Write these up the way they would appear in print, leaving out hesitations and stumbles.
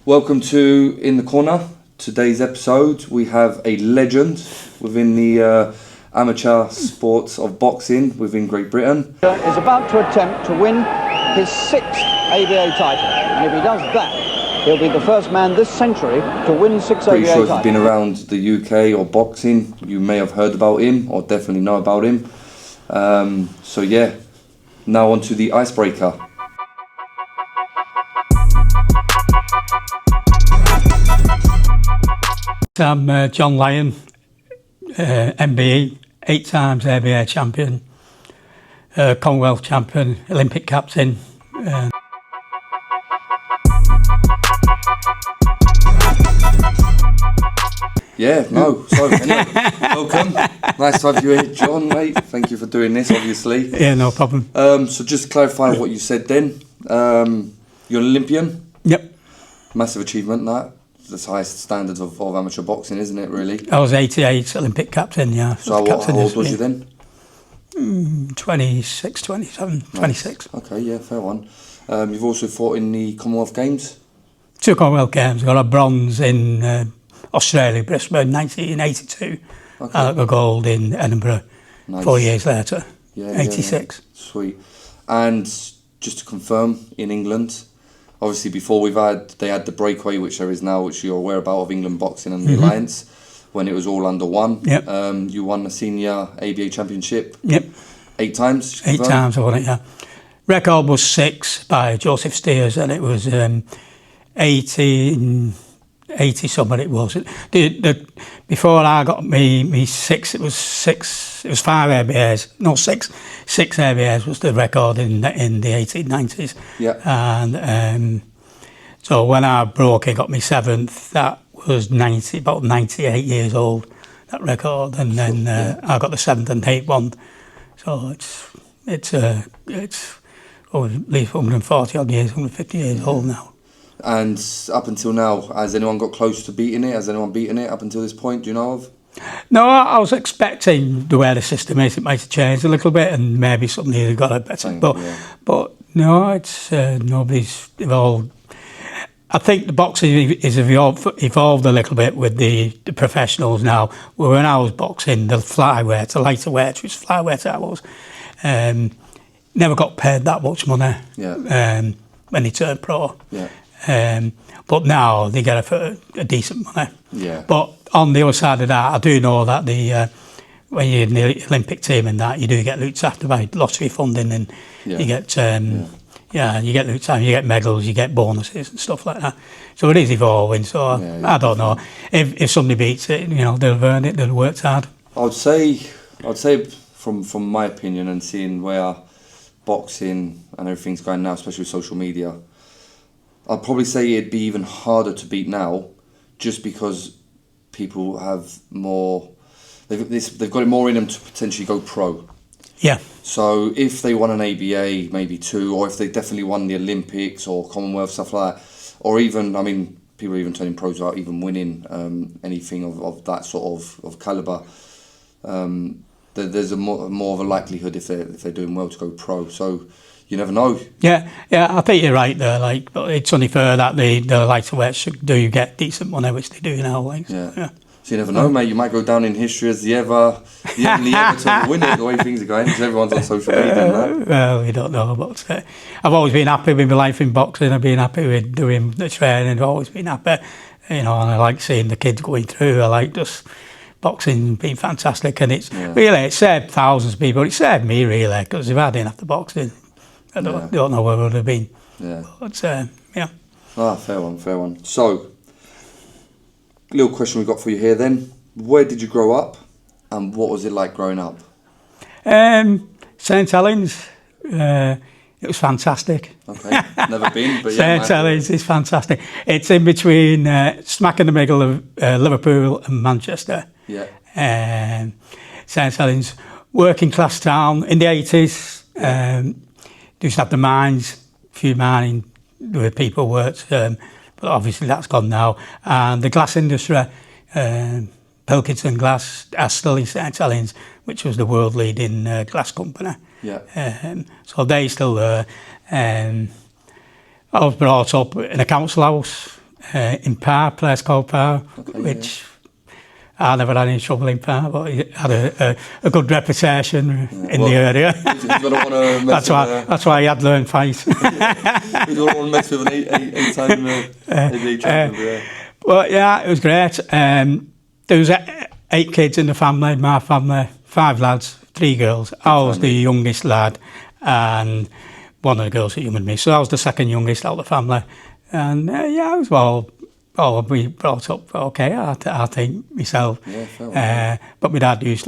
Welcome to In the Corner. Today's episode, we have a legend within the amateur sports of boxing within Great Britain. Is about to attempt to win his 6th ABA title, and if he does that, he'll be the first man this century to win 6 Pretty ABA sure if titles. you've been around the UK or boxing, you may have heard about him or definitely know about him. So yeah, now on to the icebreaker. I'm John Lyon MBE, 8 times ABA champion, Commonwealth champion, Olympic captain. Welcome. Nice to have you here, John, mate. Thank you for doing this, obviously. Yeah, no problem. So just to clarify what you said then, you're an Olympian? Yep. Massive achievement, that. That's the highest standards of amateur boxing, isn't it, really? I was 88 Olympic captain, yeah. So how old was you then? 26, 27, 26. Okay, yeah, fair one. You've also fought in the Commonwealth Games? 2 Commonwealth Games. I got a bronze in Australia, Brisbane, 1982. Okay. I got a gold in Edinburgh 4 years later, 86. Yeah. Sweet. And just to confirm, in England, obviously before they had the breakaway, which there is now, which you're aware about, of England Boxing and the Alliance, when it was all under one. Yep. You won the senior ABA championship. Yep. 8 times? 8 times I won it, yeah. Record was 6 by Joseph Steers, and it was 80 something it was. Before I got me 6, it was 5 ABAs. No, 6 ABAs was the record in the 1890s. Yeah. And so when I broke and got me 7th, that was about 98 years old, that record, and then I got the 7th and 8th one. So it's at least 140 odd years, 150 years old now. And up until now, has anyone got close to beating it? Has anyone beaten it up until this point, do you know of? No, I was expecting the way the system is, it might have changed a little bit and maybe somebody had got a better. But no, it's nobody's evolved. I think the boxing is evolved a little bit with the professionals now. When I was boxing, the flyweight, the lighter weight, which flyweight I was, never got paid that much money when they turned pro. Yeah. But now they get a decent money. Yeah. But on the other side of that, I do know that when you're in the Olympic team and that, you do get looked after by lottery funding, and you get you get looked after, you get medals, you get bonuses and stuff like that. So it is evolving. So I don't know if somebody beats it, they'll have earned it, they'll have worked hard. I'd say from my opinion and seeing where boxing and everything's going now, especially with social media, I'd probably say it'd be even harder to beat now, just because people have more. They've got it more in them to potentially go pro. Yeah. So if they won an ABA, maybe 2, or if they definitely won the Olympics or Commonwealth, stuff like that, or even, people are even turning pros without even winning anything of that sort of calibre. There's more of a likelihood if they're doing well to go pro. So you never know. Yeah, I think you're right there. But it's only fair that the lighter weights do get decent money, which they do now. Yeah. So you never know, mate. You might go down in history as the only ever to win it, the way things are going, because everyone's on social media and that. Well, we don't know, but I've always been happy with my life in boxing. I've been happy with doing the training. I've always been happy, and I like seeing the kids going through. I like just boxing being fantastic, and it's really, it saved thousands of people. It saved me, really, because if I didn't have the boxing, I don't know where it would have been. Yeah. But, fair one. So, little question we got for you here then. Where did you grow up, and what was it like growing up? St Helens. It was fantastic. Okay, never been, but St Helens is fantastic. It's in between, smack in the middle of Liverpool and Manchester. Yeah. St Helens, working class town in the 80s. Used to have the mines, a few mining where people worked, but obviously that's gone now. And the glass industry, Pilkington Glass, are still in St Helens, which was the world leading glass company. Yeah. So they're still there. I was brought up in a council house in Par, a place called Par, which I never had any trouble in Par, but he had a good reputation in the area. That's why he had learned fight. You don't want to mess with an eight-time ABA champion. Well, yeah, it was great. There was 8 kids in the family, my family, 5 lads, 3 girls. I was the youngest lad, and one of the girls was younger than me, so I was the second youngest out of the family. And yeah, it was we brought up okay, I think myself. Yeah, but my dad used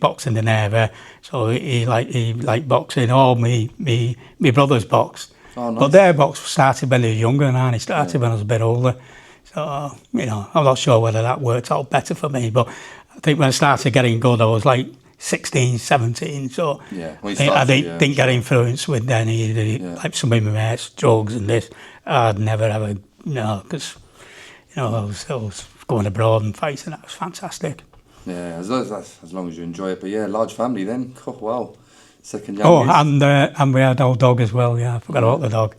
boxing in the Navy, so he liked boxing. All me brothers boxed. Oh, nice. But their box started when they were younger, and I started when I was a bit older. So I'm not sure whether that worked out better for me, but I think when I started getting good, I was like 16, 17. So I didn't get influenced with any like some of my mates, drugs and this. I'd never ever because. I was going abroad and fighting. That was fantastic. Yeah, as long as you enjoy it. But yeah, large family then. Oh, wow. Second youngest. And we had our dog as well. Yeah, I forgot about the dog.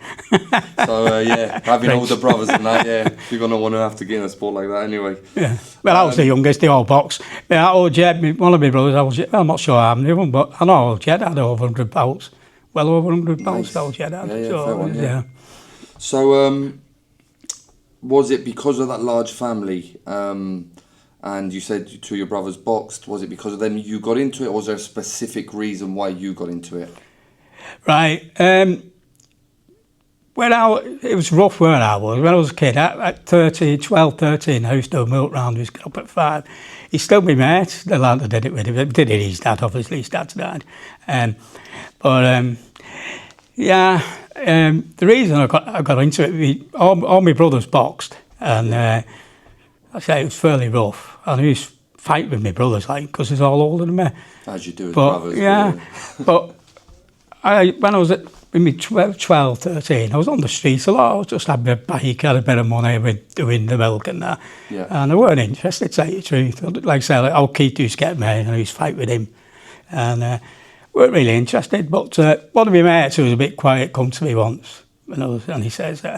So having older brothers and that, you're gonna want to have to get in a sport like that anyway. Yeah. Well, I was the youngest. They all boxed. Yeah, old Jed, one of my brothers. I'm not sure how many of them, but I know old Jed had over 100 bouts. Well over 100 bouts. Old Jed had. Fair one. So. Was it because of that large family, and you said 2 of your brothers boxed, was it because of them you got into it, or was there a specific reason why you got into it? Right. It was rough where I was. When I was a kid, at 12, 13, I used to do a milk round, we used to get up at 5. He's still my mate, the lad that did it with him. Did it his dad, obviously, his dad's died. The reason I got into it, all my brothers boxed, and I say it was fairly rough. And I used to fight with my brothers, because they're all older than me. As you do with brothers. Yeah, but when I was in my 12, 13, I was on the streets a lot. I was just had a bike, had a bit of money with doing the milk and that. Yeah. And I weren't interested, to tell you the truth. Like I say, our Keith used to get me, and I used to fight with him. And weren't really interested, but one of my mates who was a bit quiet come to me once, and he says, "Do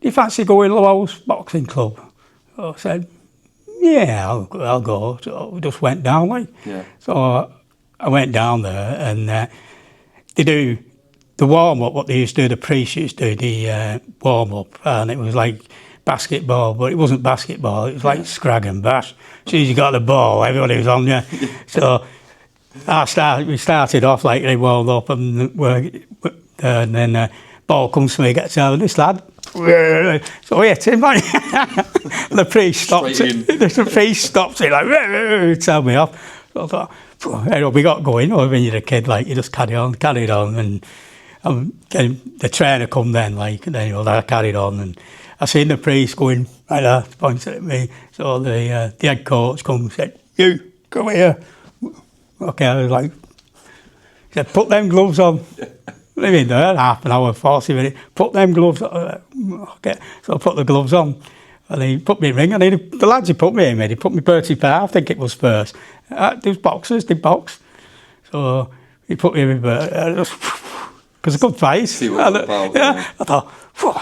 you fancy going to Lowell's Boxing Club?" So I said, "Yeah, I'll go." So we just went down, So I went down there, and they do the warm-up, what they used to do, the priest used to do the warm-up, and it was like basketball, but it wasn't basketball, it was like scrag and bash. As soon as you got the ball, everybody was on you. So we started off like they warmed up, and then ball comes to me, gets out of this lad. So we hit him, the priest stopped it. The priest stopped it, like, tell me off. So I thought, we got going. When you're a kid, you just carried on, and the trainer come then, and then I carried on, and I seen the priest going like that, pointing at me. So the head coach come and said, "You, come here." Okay, I was like, he said, "Put them gloves on." Leave in there, half an hour, 40 minutes. Put them gloves on. Okay, so I put the gloves on. And he put me in ring, and the lads he put me in, he put me Bertie Parr, I think it was first. Those boxers, they box. So he put me in because I could fight. See what about, I thought,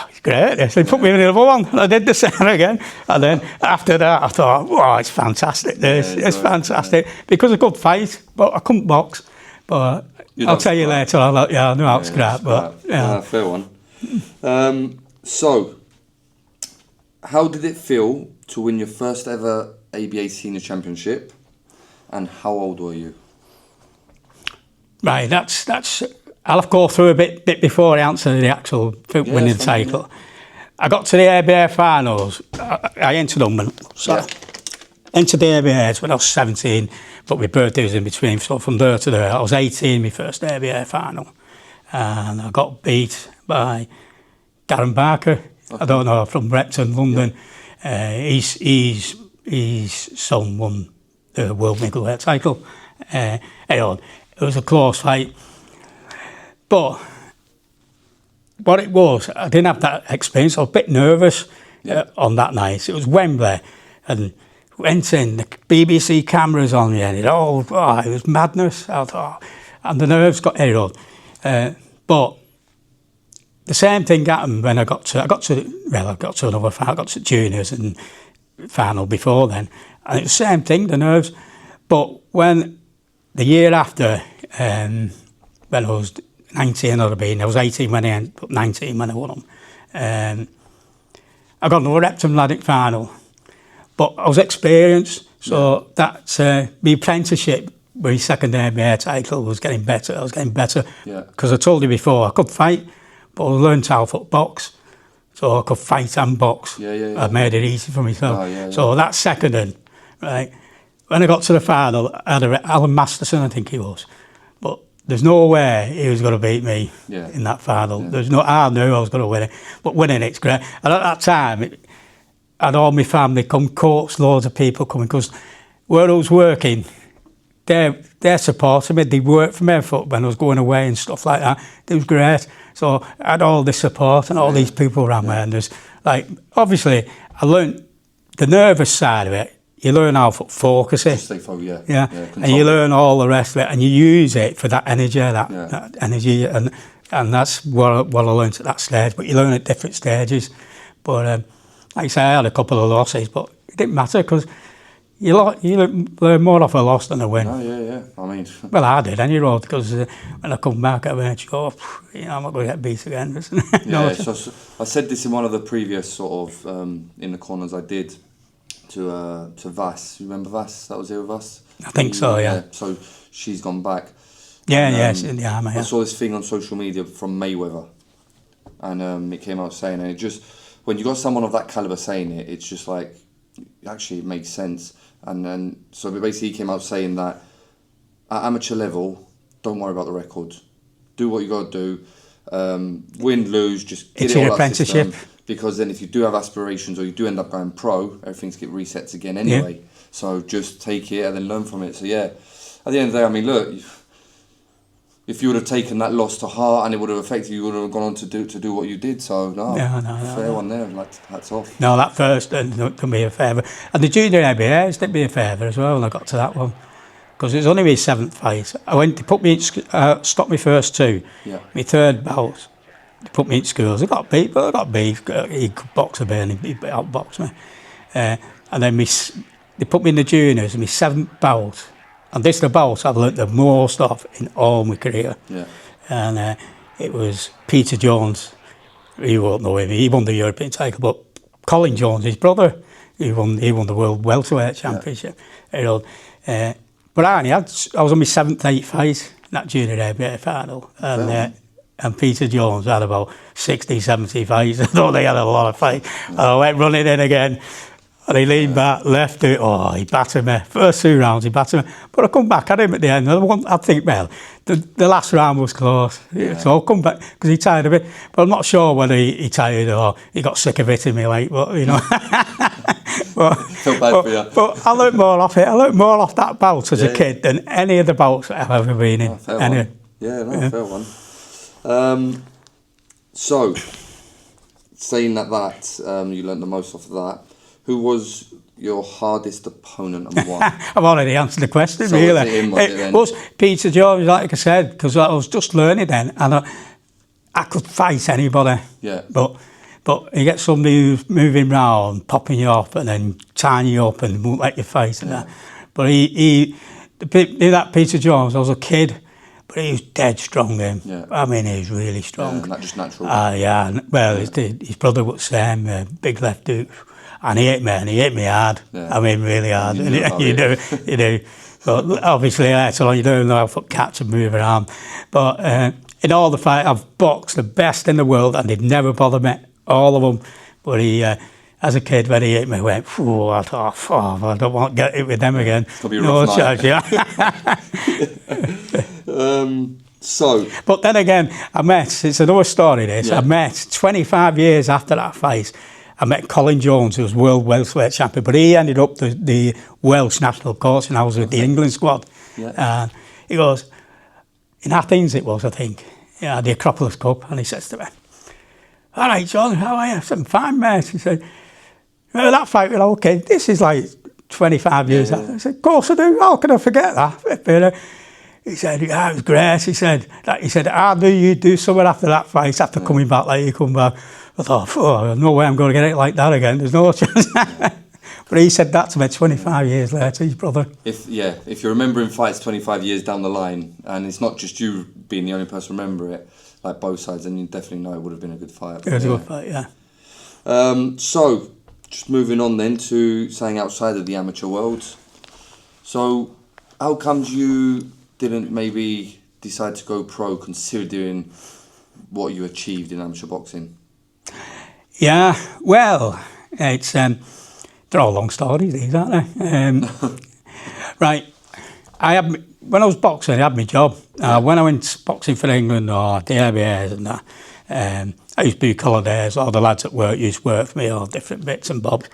it's great. So he put me in another one, and I did the same again. And then after that, I thought, it's fantastic, this. It's fantastic. Because I could fight, but I couldn't box. But I'll tell you later, I know how to scrap. But, fair one. So, how did it feel to win your first ever ABA Senior Championship, and how old were you? Right, that's. I'll have to go through a bit before I answer the actual winning the title. I got to the ABA finals. I entered them. Entered the ABAs when I was 17, but my birthday was in between. So from there to there, I was 18, my first ABA final, and I got beat by Darren Barker. Okay. I don't know, from Repton, London. His son won the world middleweight title. Anyway, it was a close fight. But what it was, I didn't have that experience. I was a bit nervous on that night. It was Wembley, and went in, the BBC cameras on me, and it was madness. I thought, and the nerves got but the same thing happened when I got to another final. I got to juniors and final before then, and it was the same thing, the nerves. But when the year after, when I was 19, I was 18 when I ended up 19 when I won them. I got another Repton Laddick final, but I was experienced, so that's my apprenticeship. My second ABA title was getting better. I was getting better because I told you before I could fight, but I learned how to box, so I could fight and box. I made it easy for myself. So that's seconded, right? When I got to the final, I had Alan Masterson, I think he was, but there's no way he was going to beat me in that final. I knew I was going to win it, but winning it's great. And at that time, I had all my family come, coach, loads of people coming, because where I was working, they're supporting me. They worked for me when I was going away and stuff like that. It was great. So I had all this support and all these people around me. And there's, like, obviously, I learned the nervous side of it. You learn how to focus it. And you learn all the rest of it, and you use it for that energy, that energy, and that's what I learned at that stage. But you learn at different stages. But like I say, I had a couple of losses, but it didn't matter because you learn more off a loss than a win. I mean, well, I did anyway, because when I come back, I went, I'm not going to get beat again. So I said this in one of the previous sort of in the corners I did. To Vass. You remember Vass? That was here with us? I think so, yeah. So she's gone back. She's in the army. I saw this thing on social media from Mayweather, and it came out saying, and it just, when you got someone of that caliber saying it, it's just like, actually it makes sense. And then, so basically he came out saying that at amateur level, don't worry about the records. Do what you got to do. Win, lose, just get it's it all your out apprenticeship. System. Because then if you do have aspirations or you do end up going pro, everything's get resets again anyway. Yeah. So just take it and then learn from it. So yeah, at the end of the day, I mean, look, if you would have taken that loss to heart and it would have affected you, would have gone on to do what you did. So fair one there. Like, hats off. No, that first didn't me a favour. And the junior ABAs did me a favour as well when I got to that one. Because it was only my 7th fight. They put me in, stopped me first 2. Yeah. My 3rd bout. They put me in schools. I got beat, but I got beat. He could box a bit and he outboxed me. And then they put me in the juniors, my 7th bout. And this is the bout I've learnt the most of in all my career. Yeah. And it was Peter Jones. He won't know him. He won the European title, but Colin Jones, his brother, he won the World Welterweight Championship. But I was on my 7th, 8th fight in that junior ABA final. And Peter Jones had about 60, 70 fights. I thought they had a lot of fights. And I went running in again. And he leaned back, left it. Oh, he battered me. First 2 rounds, he battered me. But I come back at him at the end. I think, well, the last round was close. Yeah. So I'll come back, because he tired of it. But I'm not sure whether he tired or he got sick of hitting me, like, but, you know. Felt bad for you. But I learnt more off it. I learnt more off that bout as a kid than any of the bouts I've ever been in. Fair one. Fair one. So, saying that you learnt the most off of that, who was your hardest opponent and why? I've already answered the question, so really. It was Peter Jones, like I said, because I was just learning then, and I could fight anybody. Yeah. But you get somebody who's moving round, popping you off, and then tying you up and won't let you fight and that. But that Peter Jones, I was a kid. But he was dead strong then. Yeah. I mean, he was really strong. Yeah, not just natural. Well, his brother was Sam, big left dude, and he hit me hard. Yeah. I mean, really hard. You do. But obviously, later on, you don't know how to catch and move around. But in all the fights, I've boxed the best in the world, and they'd never bothered me, all of them. But he, as a kid, when he hit me, I went, I thought, I don't want to get hit with them again. It's going to be a rough night. Yeah. But then again, it's another story this, I met 25 years after that fight, I met Colin Jones, who was world welterweight champion, but he ended up the Welsh national coach, and I was with the England squad. Yeah. And he goes, in Athens it was, I think, the Acropolis Cup, and he says to me, "All right, John, how are you?" I said, "I'm fine, mate." He said, "That fight, okay, this is like 25 years after." I said, "Of course I do, how can I forget that?" He said, yeah, it was great. He said, I knew you'd do something after that fight, after coming back like you come back. I thought, oh, no way I'm going to get it like that again. There's no chance. But he said that to me 25 years later, his brother. If you're remembering fights 25 years down the line, and it's not just you being the only person to remember it, like both sides, then you definitely know it would have been a good fight. It was a good fight, yeah. So, just moving on then to saying outside of the amateur world. So, how comes you didn't maybe decide to go pro, considering what you achieved in amateur boxing? Yeah, well, it's they're all long stories, these, aren't they? Right, when I was boxing, I had my job. When I went boxing for England or the ABAs and that, I used to do holidays. All the lads at work used to work for me, all different bits and bobs.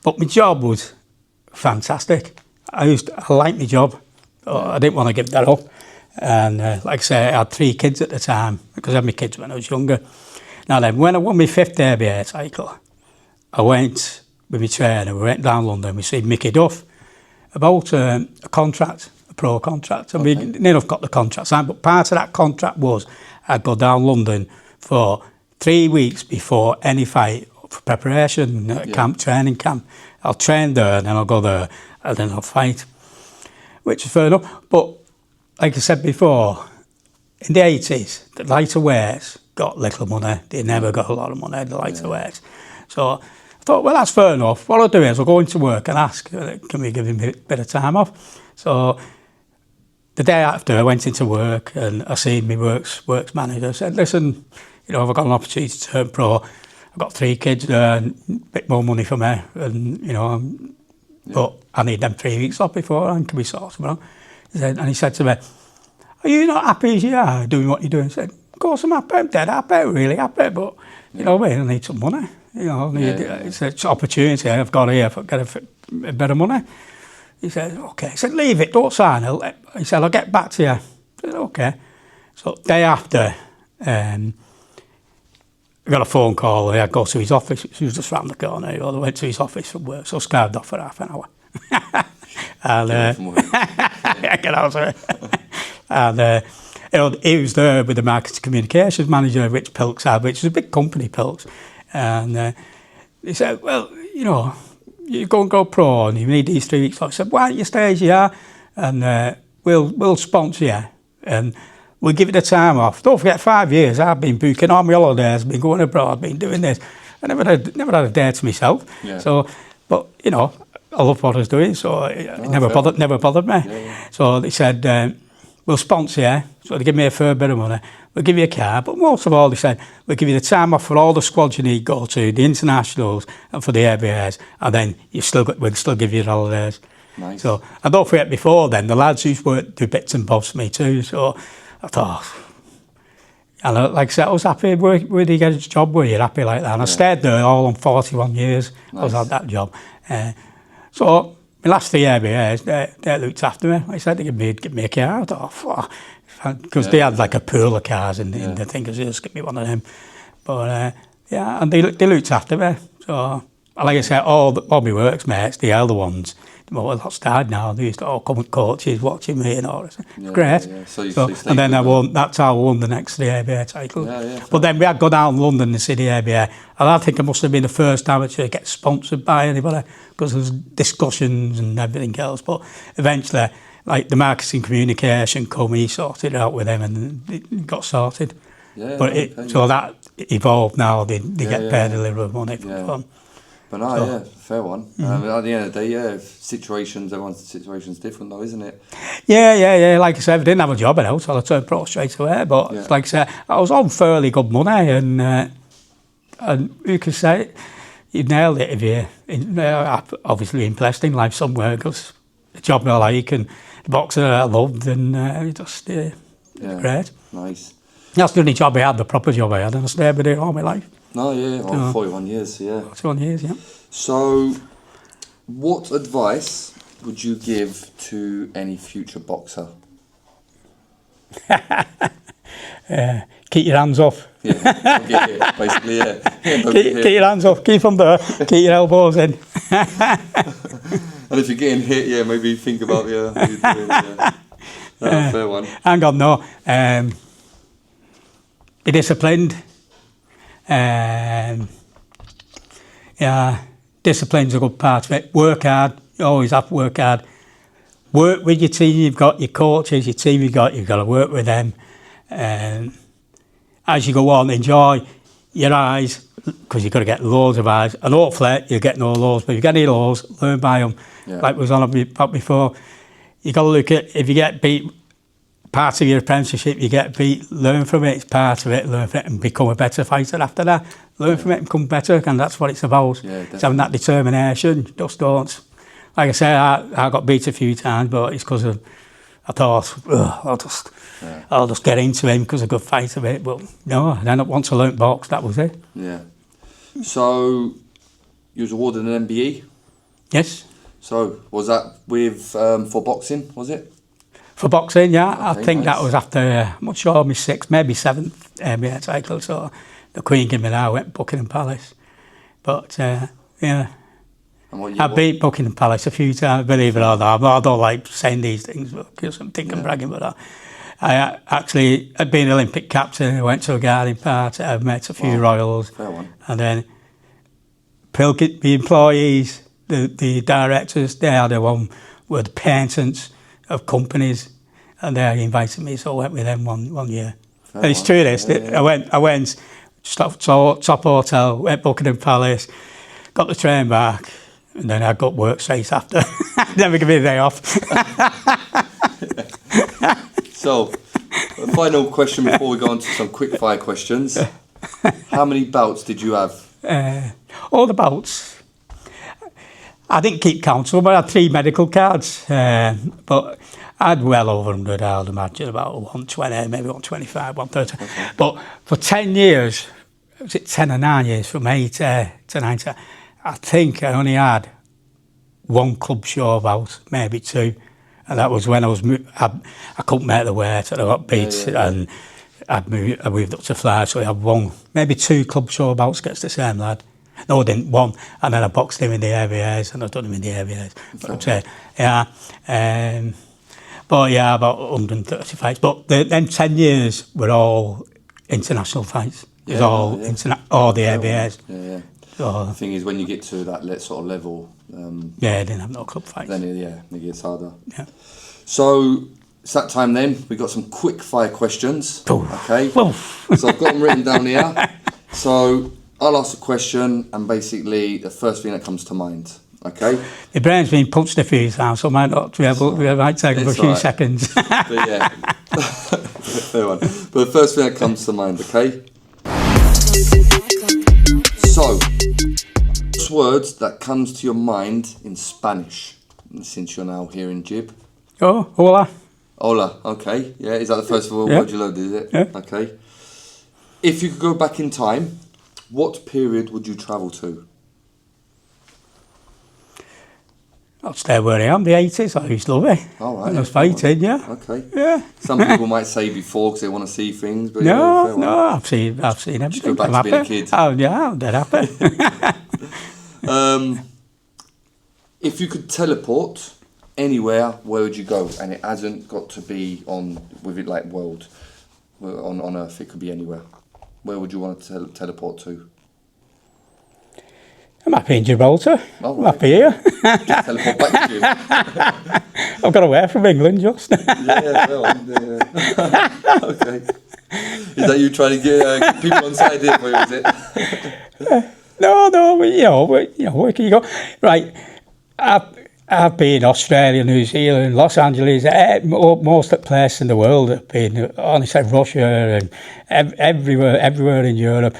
But my job was fantastic. I liked my job. I didn't want to give that up. And like I say, I had 3 kids at the time, because I had my kids when I was younger. Now then, when I won my 5th ABA title, I went with my trainer, we went down London, we seen Mickey Duff about a contract, a pro contract. And we near enough got the contract signed, but part of that contract was I'd go down London for 3 weeks before any fight for preparation, camp, training camp. I'll train there, and then I'll go there, and then I'll fight, which is fair enough. But like I said before, in the 80s, the lighter weights got little money. They never got a lot of money, the lighter weights. So I thought, well, that's fair enough. What I'll do is I'll go into work and ask, can we give him a bit of time off? So the day after, I went into work and I seen my works manager. I said, listen, I've got an opportunity to turn pro. I've got 3 kids there and a bit more money for me. And, but I need them 3 weeks off before, and can we sort something out? He said to me, are you not happy as you are doing what you're doing? I said, of course I'm happy, I'm dead happy, really happy, but you know what I mean, I need some money. It's an opportunity I've got here, if I get a better money. He said, okay. He said, leave it, don't sign it. He said, I'll get back to you. I said, okay. So day after, I got a phone call. I go to his office. He was just round the corner. I went to his office from work, so I scarved off for half an hour. I get out of it. And he was there with the marketing communications manager, which Pilks had, which is a big company, Pilks. And he said, well, you go pro and you need these 3 weeks off. I said, why don't you stay as you are, and we'll sponsor you, and we'll give you the time off. Don't forget, 5 years I've been booking all my holidays, been going abroad, been doing this. I never had a day to myself. Yeah. So, but I love what I was doing, so it never bothered me. Yeah. So they said, we'll sponsor you. So they give me a fair bit of money. We'll give you a car, but most of all, they said, we'll give you the time off for all the squads you need to go to, the internationals and for the ABAs, and then we'll still give you the holidays. Nice. So, and don't forget, before then, the lads used to do bits and bobs for me too, so I thought, and like I said, I was happy. Where did you get a job where you're happy like that? And I stayed there all on 41 years. Nice. I was at that job. So my last 3 ABAs, they looked after me. I said, they give me a car. I thought, because they had like a pool of cars in the thing, because they just give me one of them. But and they looked after me. So like I said, all my works mates, the elder ones, well, that's died now. They used to all come with coaches watching me and all this. Great. Yeah. So and then that's how I won the next 3 ABA titles. But then we had to go down to London and see the ABA. And I think I must have been the first amateur to get sponsored by anybody, because there was discussions and everything else. But eventually, like the marketing communication he sorted it out with them, and it got sorted. Yeah, but so that evolved now. They get paid a little bit of money for fun. But no, fair one. Mm-hmm. At the end of the day, everyone's situation's different though, isn't it? Yeah. Like I said, I didn't have a job else, so I turned pro straight away. But like I said, I was on fairly good money, and you could say you nailed it if you obviously been blessed in life somewhere, because the job I like and the boxer I loved, and just great. Nice. That's the only job I had, the proper job I had, and I stayed with it all my life. No, 41 years, 41 years, yeah. So, what advice would you give to any future boxer? Keep your hands off. Basically, Keep your hands off, keep them there, keep your elbows in. And if you're getting hit, maybe think about what you're doing. Fair one. Hang on, no. Be disciplined. Yeah, discipline's a good part of it. Work hard. You always have to work hard. Work with your team. You've got your coaches, your team. You've got to work with them. As you go on, enjoy your eyes, because you've got to get loads of eyes. And hopefully you'll get no lows. But if you get any lows, learn by them. Yeah. Like was on about before. You got to look at, if you get beat, part of your apprenticeship, you get beat, learn from it. It's part of it. Learn from it and become a better fighter after that. Learn from it and become better, and that's what it's about. Yeah, it's having that determination. Just don't. Like I say, I got beat a few times, but it's because I thought, I'll just get into him because I could fight a bit. But no, then once I learnt box, that was it. Yeah. So, you was awarded an MBE? Yes. So, was that with for boxing, was it? For boxing, yeah. Okay, I think nice. that was after, I'm not sure, my 6th, maybe 7th MBA title. So the Queen gave me that, I went Buckingham Palace. But, yeah. I beat Buckingham Palace a few times, believe it or not. I don't like saying these things because I'm thinking bragging about that. I actually had been Olympic captain. I went to a garden party. I've met a few royals. Fair one. And then the employees, the directors, they had one were the patents of companies, and they invited me, so I went with them one year. Fair And it's one. true this. Yeah. I went top hotel, went Buckingham Palace, got the train back, and then I got work straight after. Never give me a day off. So, final question before we go on to some quick fire questions. How many bouts did you have? All the bouts. I didn't keep count, so I had 3 medical cards, but I had well over 100, I'd imagine, about 120, maybe 125, 130. Okay. But for 10 years, was it 10 or 9 years, from 8 to 90, I think I only had 1 club show bout, maybe 2. And that was when I couldn't make the weight, and I got beat, and I moved up to fly, so I had 1, maybe 2 club show bouts against the same lad. No, I didn't, 1, and then I boxed him in the AVAs, and I've done him in the AVAs. But I'm saying, yeah, but yeah, about 130 fights. But then 10 years were all international fights. It was all the AVAs. Yeah. So, the thing is, when you get to that sort of level, I didn't have no club fights. Then it gets harder. Yeah. So it's that time then. We got some quick fire questions. Okay. So I've got them written down here. So I'll ask a question, and basically the first thing that comes to mind. Okay. My brain's been punched a few times, so I might not be able. We might take a few seconds. But yeah. Fair one. But the first thing that comes to mind. Okay. So, words that comes to your mind in Spanish, since you're now here in Jib? Oh, hola. Hola, okay. Yeah, is that the first word you learned, is it? Yeah. Okay. If you could go back in time, what period would you travel to? I'll stay where I am, the 80s. I used to love it. All right. I was fighting, yeah. Okay. Yeah. Some people might say before because they want to see things, but no, I've seen everything. Just go back to being a kid. Oh, yeah, I'm dead happy. If you could teleport anywhere, where would you go? And it hasn't got to be on world, on Earth. It could be anywhere. Where would you want to teleport to? I'm happy in Gibraltar. Oh, I'm happy here. Just teleport back to you. I've got away from England just. Yeah. Okay. Is that you trying to get people on side here? Where is it? No, where can you go? Right, I've been Australia, New Zealand, Los Angeles, most of the places in the world. I've been, honestly, Russia and everywhere in Europe.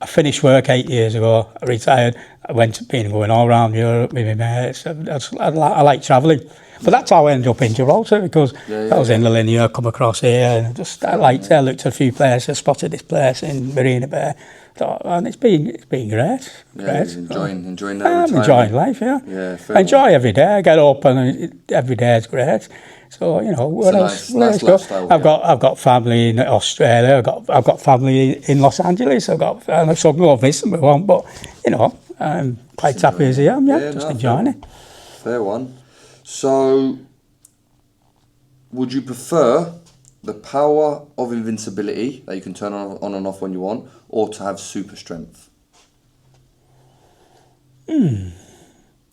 I finished work 8 years ago. I retired. I been going all around Europe with my mates. I like travelling. But that's how I ended up in Gibraltar, because I was in the linear, come across here, and I looked at a few places, spotted this place in Marina Bay. And it's been great. Yeah, enjoying that. I'm enjoying life, yeah. Yeah, I enjoy every day. I get up and every day is great. So where else? Nice lifestyle. I've got family in Australia. I've got family in Los Angeles. So I can go visit them if I want, but I'm quite happy as I am. Yeah, just enjoying it. Fair one. So, would you prefer the power of invincibility that you can turn on and off when you want, or to have super strength?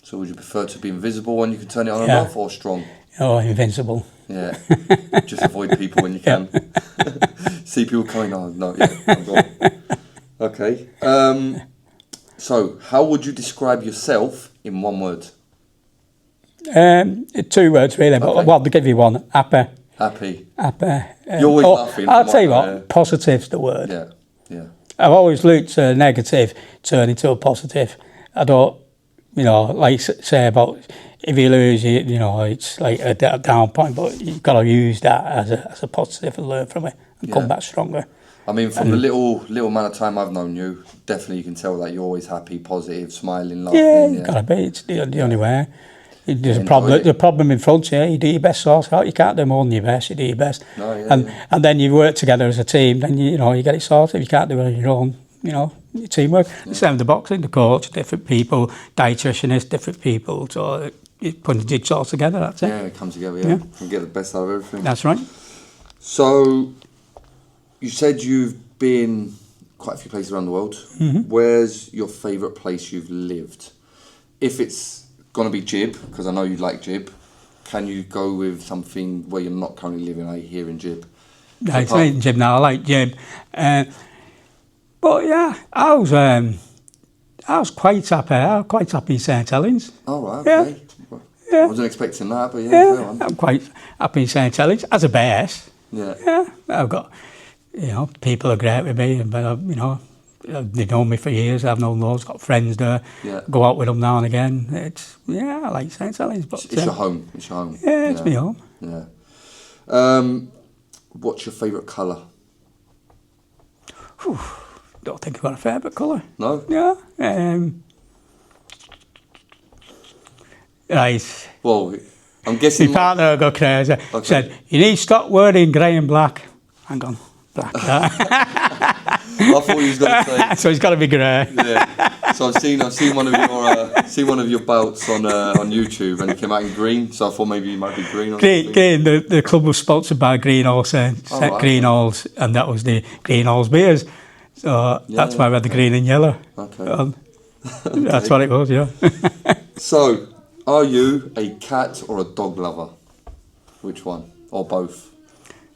So would you prefer to be invisible when you can turn it on and off, or strong? Oh, invincible. Yeah. Just avoid people when you can. See people coming on. No, yeah, I'm gone. Okay. So, how would you describe yourself in one word? 2 words really, but Okay. well, to give you one, happy. Happy. Happy. You're always laughing. I'll tell you what, Yeah. positive's the word. Yeah, yeah. I've always looked at a negative, turn into a positive. I don't, like say about if you lose, it's like a down point, but you've got to use that as a positive and learn from it and come back stronger. I mean, from the little amount of time I've known you, definitely you can tell that you're always happy, positive, smiling, laughing. Yeah, you've got to be. It's the only way. There's a problem. The problem in front, you do your best, sort out. You can't do more than your best. You do your best, and then you work together as a team. Then you get it sorted. You can't do it on your own. Your teamwork. The same with the boxing, the coach, different people, dietitianists, different people. So you put the jigsaw together. That's it. Yeah, it comes together. Yeah, and get the best out of everything. That's right. So, you said you've been quite a few places around the world. Mm-hmm. Where's your favourite place you've lived? If it's going to be Jib, because I know you like Jib, can you go with something where you're not currently living, like here in Jib? It's not in Jib now. I like Jib. But yeah, I was quite happy. I was quite happy in St Helens. Oh, right, okay. Yeah. I wasn't expecting that, but go on. I'm quite happy in St Helens as a base. Yeah. I've got, people are great with me, but they've known me for years. I've known those, got friends there. Yeah. Go out with them now and again. I like St Helens. But It's your home. It's your home. Yeah, it's my home. Yeah. What's your favourite colour? Don't think I've got a favourite colour. No? Yeah. Right. Well, I'm guessing... My partner got crazy. Okay. Said, you need to stop wearing grey and black. Hang on. Black. I thought you was going to say... So it's got to be grey. Yeah. So I've seen one of your bouts on YouTube, and it came out in green. So I thought maybe you might be green. Or Green. The club was sponsored by Green Halls, Green Halls, and that was the Green Halls beers. So that's why we had the green and yellow. Okay. That's what it was. Yeah. So, are you a cat or a dog lover? Which one, or both?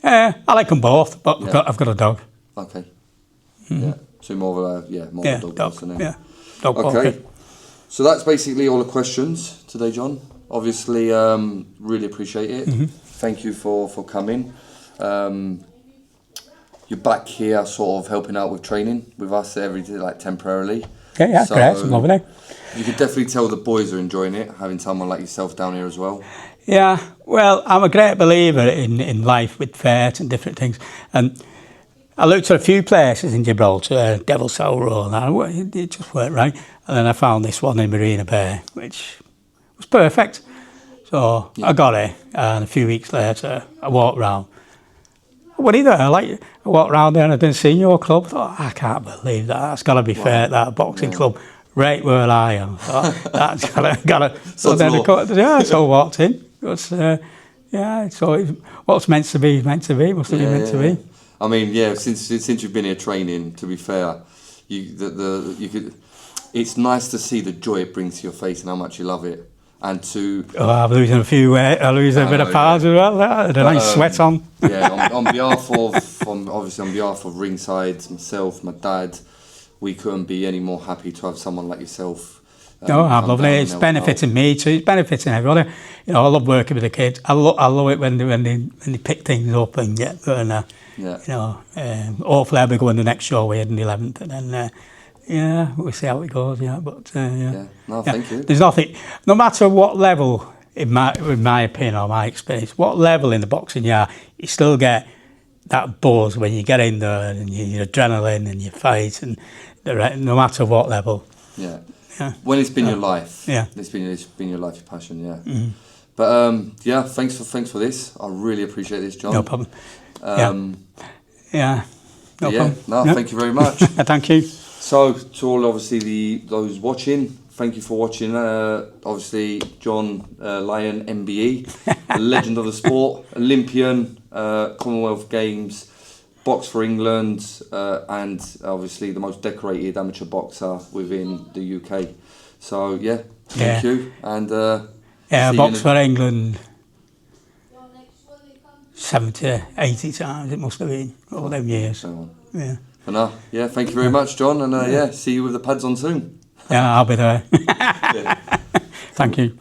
I like them both, but I've got a dog. Okay. Mm-hmm. Yeah. So more of a dog person. Yeah. Dog. Okay. So that's basically all the questions today, John. Obviously, really appreciate it. Mm-hmm. Thank you for coming. You're back here, sort of helping out with training with us every day, like temporarily. Yeah, so great. I'm loving it. You could definitely tell the boys are enjoying it, having someone like yourself down here as well. Yeah, well, I'm a great believer in life with fate and different things. And I looked at a few places in Gibraltar, Devil's Soul Road, and it just weren't right. And then I found this one in Marina Bay, which was perfect. So I got it, and a few weeks later, I walked round. What either? I walked around there and I didn't see your club. I thought, I can't believe that. That's got to be fair. That boxing club, right where I am. That's got to. So then so I walked in. It was, so what's meant to be, must have been meant to be. I mean, since you've been here training, to be fair, you could. It's nice to see the joy it brings to your face and how much you love it. And to... I'm losing a few weight. I'm losing a bit of pounds as well. A nice sweat on. Yeah, on behalf of Ringside, myself, my dad, we couldn't be any more happy to have someone like yourself. I'm loving it. It's benefiting me too. It's benefiting everybody. I love working with the kids. I love it when they pick things up and get there. Hopefully I'll be going the next show we had on the 11th, and then. We'll see how it goes. Thank you. There's nothing, no matter what level, in my opinion or my experience, what level in the boxing you are, you still get that buzz when you get in there and your adrenaline and your fight, and no matter what level. Yeah. When it's been your life. Yeah. It's been your life, your passion. Yeah. Mm-hmm. But thanks for this. I really appreciate this, John. No problem. No problem. Thank you very much. Thank you. So, to all obviously those watching, thank you for watching. Obviously, John Lyon MBE. a legend of the sport, Olympian, Commonwealth Games, boxed for England, and obviously the most decorated amateur boxer within the UK. So yeah, thank you. And I boxed for England 70, 80 times. It must have been all them years. Yeah. And yeah, thank you very much, John. And yeah, see you with the pads on soon. Yeah, I'll be there. Thank you.